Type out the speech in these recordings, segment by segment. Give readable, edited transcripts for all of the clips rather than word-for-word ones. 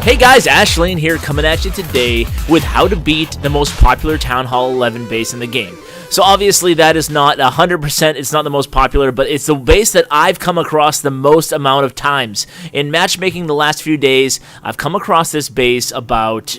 Hey guys, Ashlane here coming at you today with how to beat the most popular Town Hall 11 base in the game. So obviously that is not 100%, it's not the most popular, but it's the base that I've come across the most amount of times. In matchmaking the last few days, I've come across this base about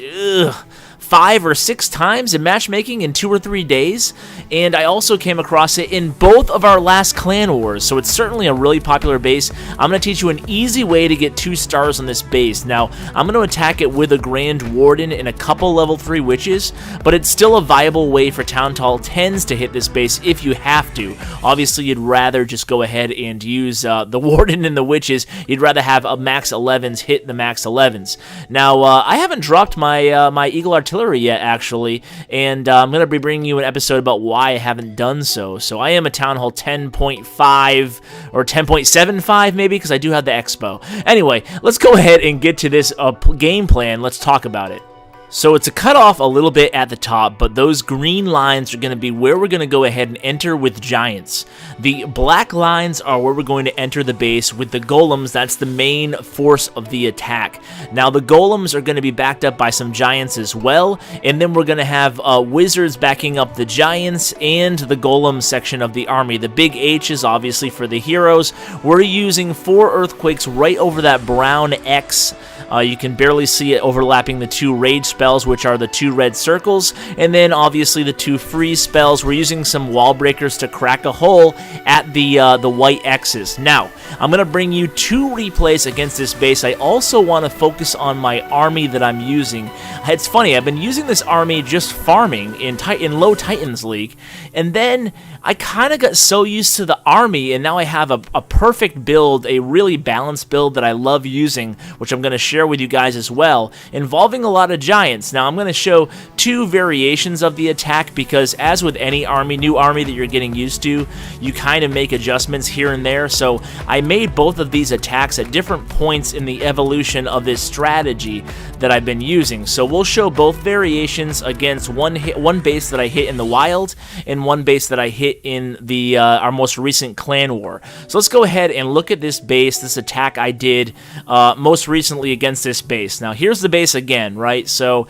5 or 6 times in matchmaking in 2 or 3 days, and I also came across it in both of our last clan wars, so it's certainly a really popular base. I'm going to teach you an easy way to get 2 stars on this base. Now, I'm going to attack it with a Grand Warden and a couple level 3 witches, but it's still a viable way for Town Hall 10s to hit this base if you have to. Obviously, you'd rather just go ahead and use the Warden and the witches. You'd rather have a max 11s hit the max 11s. Now, I haven't dropped my my Eagle Artillery yet, actually, and I'm going to be bringing you an episode about why I haven't done so. So I am a Town Hall 10.5 or 10.75 maybe, because I do have the Expo. Anyway, let's go ahead and get to this game plan. Let's talk about it. So it's a cutoff a little bit at the top, but those green lines are going to be where we're going to go ahead and enter with giants. The black lines are where we're going to enter the base with the golems. That's the main force of the attack. Now the golems are going to be backed up by some giants as well, and then we're going to have wizards backing up the giants and the golem section of the army. The big H is obviously for the heroes. We're using 4 earthquakes right over that brown X. You can barely see it overlapping the 2 rage spells, which are the 2 red circles, and then obviously the 2 freeze spells. We're using some wall breakers to crack a hole at the white X's. Now, I'm going to bring you 2 replays against this base. I also want to focus on my army that I'm using. It's funny, I've been using this army just farming in low Titans League, and then I kind of got so used to the army, and now I have a perfect build, a really balanced build that I love using, which I'm going to share with you guys as well, involving a lot of giants. Now, I'm going to show 2 variations of the attack, because as with any army, new army that you're getting used to, you kind of make adjustments here and there. So I made both of these attacks at different points in the evolution of this strategy that I've been using. So we'll show both variations against one base that I hit in the wild and one base that I hit in the our most recent clan war. So let's go ahead and look at this base, this attack I did most recently against this base. Now here's the base again, right? So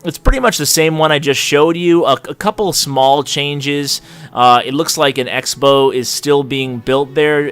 it's pretty much the same one I just showed you. A couple small changes. It looks like an Expo is still being built there.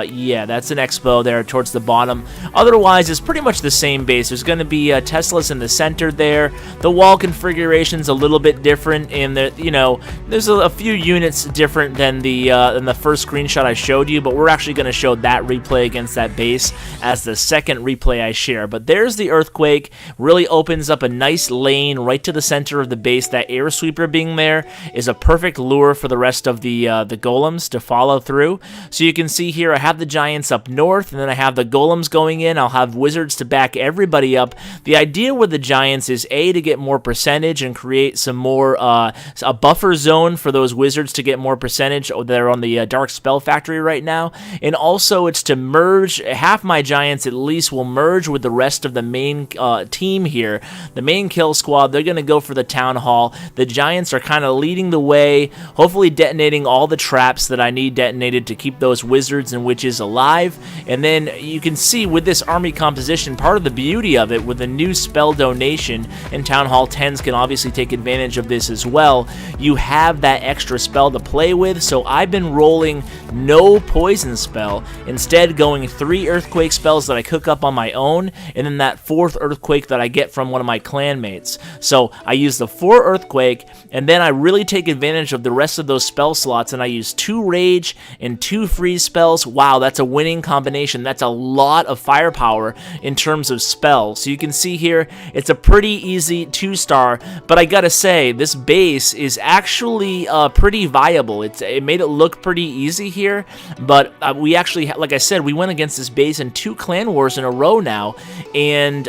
Yeah, that's an Expo there towards the bottom. Otherwise, it's pretty much the same base. There's going to be Teslas in the center there. The wall configuration's a little bit different, and there's a few units different than the first screenshot I showed you. But we're actually going to show that replay against that base as the second replay I share. But there's the earthquake. Really opens up a nice lane right to the center of the base. That air sweeper being there is a perfect lure for the rest of the golems to follow through. So you can see here I have the giants up north, and then I have the golems going in. I'll have wizards to back everybody up. The idea with the giants is to get more percentage and create some more a buffer zone for those wizards to get more percentage. They're on the dark spell factory right now, and also it's to merge. Half my giants at least will merge with the rest of the main team here, the main kill squad. They're going to go for the town hall. The giants are kind of leading the way, hopefully detonating all the traps that I need detonated to keep those wizards and witches alive. And then you can see with this army composition, part of the beauty of it with the new spell donation, and Town Hall 10s can obviously take advantage of this as well, you have that extra spell to play with. So I've been rolling no poison spell, instead going 3 earthquake spells that I cook up on my own, and then that 4th earthquake that I get from one of my clanmates. So I use the 4 earthquake, and then I really take advantage of the rest of those spell slots, and I use 2 rage and 2 freeze spells. Wow, that's a winning combination. That's a lot of firepower in terms of spells. So you can see here, it's a pretty easy 2-star, but I gotta say, this base is actually pretty viable. It made it look pretty easy here, but we actually, like I said, we went against this base in 2 clan wars in a row now, and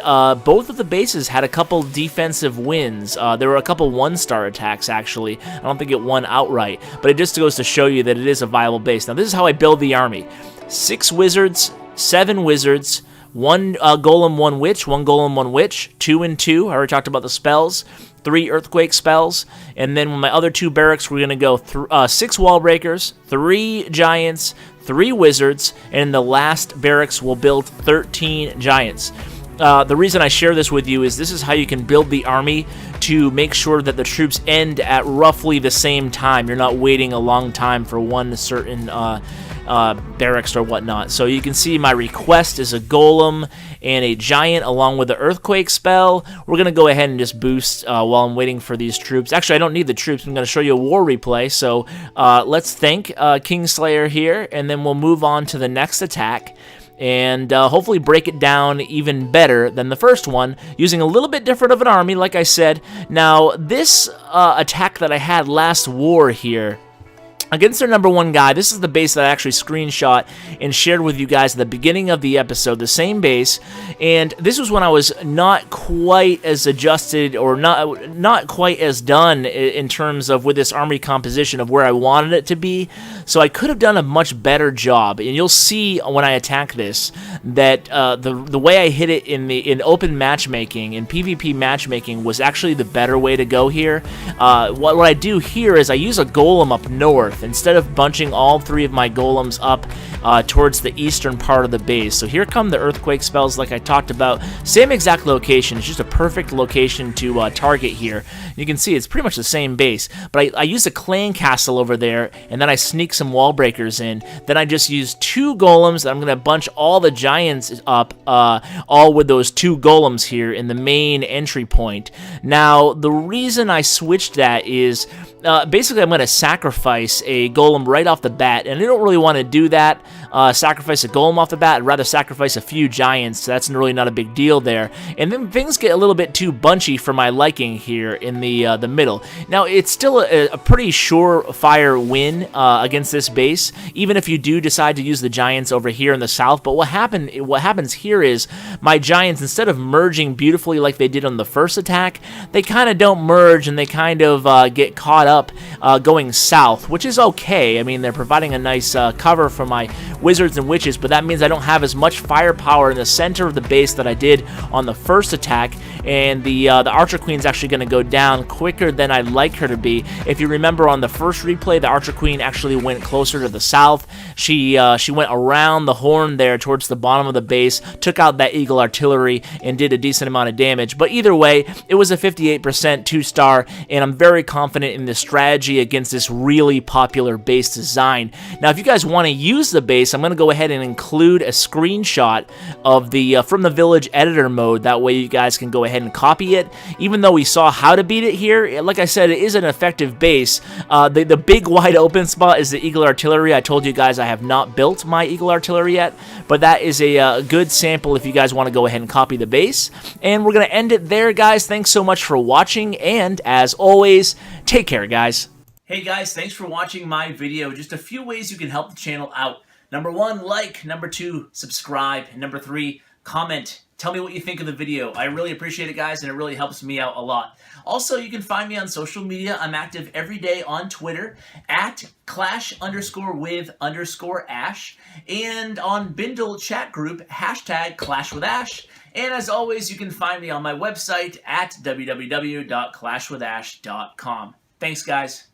both of the bases had a couple defensive wins. There were a couple 1-star attacks, actually. I don't think it won outright, but it just goes to show you that it is a viable base. Now, this is how I build the army. 6 wizards, 7 wizards, 1 golem, 1 witch, 1 golem, 1 witch, 2 and 2. I already talked about the spells. 3 earthquake spells, and then with my other 2 barracks, we're going to go 6 wall breakers, 3 giants, 3 wizards, and in the last barracks, we'll build 13 giants. the reason I share this with you is this is how you can build the army to make sure that the troops end at roughly the same time. You're not waiting a long time for one certain barracks or whatnot. So you can see my request is a golem and a giant along with the earthquake spell. We're going to go ahead and just boost while I'm waiting for these troops. Actually, I don't need the troops. I'm going to show you a war replay. So let's thank Kingslayer here, and then we'll move on to the next attack and hopefully break it down even better than the first one, using a little bit different of an army, like I said. Now, this attack that I had last war here, against their #1 guy, this is the base that I actually screenshot and shared with you guys at the beginning of the episode, the same base, and this was when I was not quite as adjusted or not quite as done in terms of with this army composition of where I wanted it to be, so I could have done a much better job, and you'll see when I attack this that the way I hit it in open matchmaking, in PvP matchmaking, was actually the better way to go here. What I do here is I use a golem up north, instead of bunching all 3 of my golems up towards the eastern part of the base. So here come the earthquake spells like I talked about. Same exact location. It's just a perfect location to target here. You can see it's pretty much the same base. But I use a clan castle over there, and then I sneak some wall breakers in. Then I just use 2 golems. I'm going to bunch all the giants up, all with those 2 golems here in the main entry point. Now, the reason I switched that is basically I'm going to sacrifice a golem right off the bat, and I don't really want to do that, sacrifice a golem off the bat. I'd rather sacrifice a few giants, so that's really not a big deal there. And then things get a little bit too bunchy for my liking here in the middle. Now, it's still a pretty surefire win against this base, even if you do decide to use the giants over here in the south. But what happens here is my giants, instead of merging beautifully like they did on the first attack, they kind of don't merge, and they kind of get caught up going south, which is okay. I mean, they're providing a nice cover for my wizards and witches, but that means I don't have as much firepower in the center of the base that I did on the first attack, and the Archer Queen's actually going to go down quicker than I'd like her to be. If you remember on the first replay, the Archer Queen actually went closer to the south. She went around the horn there towards the bottom of the base, took out that Eagle Artillery, and did a decent amount of damage. But either way, it was a 58% 2-star, and I'm very confident in the strategy against this really popular base design. Now, if you guys want to use the base, I'm going to go ahead and include a screenshot of the from the village editor mode. That way you guys can go ahead and copy it. Even though we saw how to beat it here, like I said, it is an effective base. The big wide open spot is the Eagle Artillery. I told you guys I have not built my Eagle Artillery yet, but that is a good sample if you guys want to go ahead and copy the base. And we're going to end it there, guys. Thanks so much for watching, and as always, take care, guys. Hey guys, thanks for watching my video. Just a few ways you can help the channel out. #1, like. #2, subscribe. And #3, comment. Tell me what you think of the video. I really appreciate it, guys, and it really helps me out a lot. Also, you can find me on social media. I'm active every day on Twitter at @clash_with_ash, and on Bindle chat group #ClashWithAsh. And as always, you can find me on my website at www.clashwithash.com. Thanks, guys.